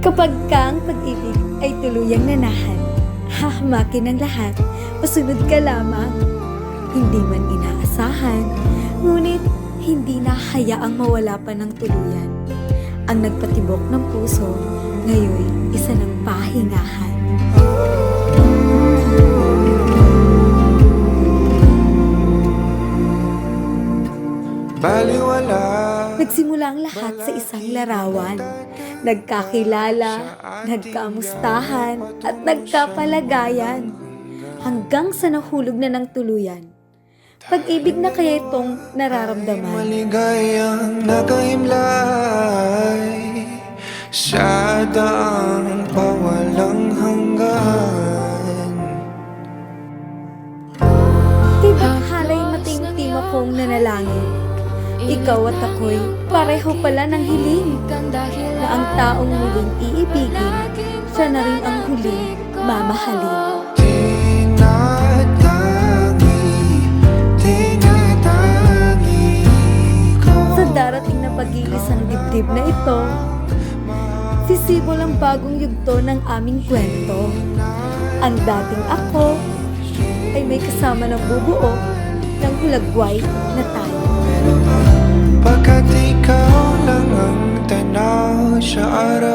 Kapag ka ang pag-ibig ay tuluyang nanahan, hahamakin ang lahat, masunod ka lamang. Hindi man inaasahan, ngunit hindi na hayaang mawala pa ng tuluyan. Ang nagpatibok ng puso, ngayon isa ng pahingahan. Baliwala. Nagsimula ang lahat sa isang larawan. Nagkakilala, nagkamustahan, at nagkapalagayan. Hanggang sa nahulog na ng tuluyan. Pag-ibig na kaya itong nararamdaman. Maligayang nagahimlay sa daang pawalang hanggan. Tibak halay matingting akong nanalangin. Ikaw at ako'y pareho pala ng hiling. Na ang taong muling iibigin, siya na rin ang huling mamahalin. Tinatangi ko. Sa darating na pag-iisang dibdib na ito, sisibol ang bagong yugto ng aming kwento. Ang dating ako ay may kasama ng bubuo ng hulagway na tayo. Pagkat ikaw lang ang tanaw sa araw.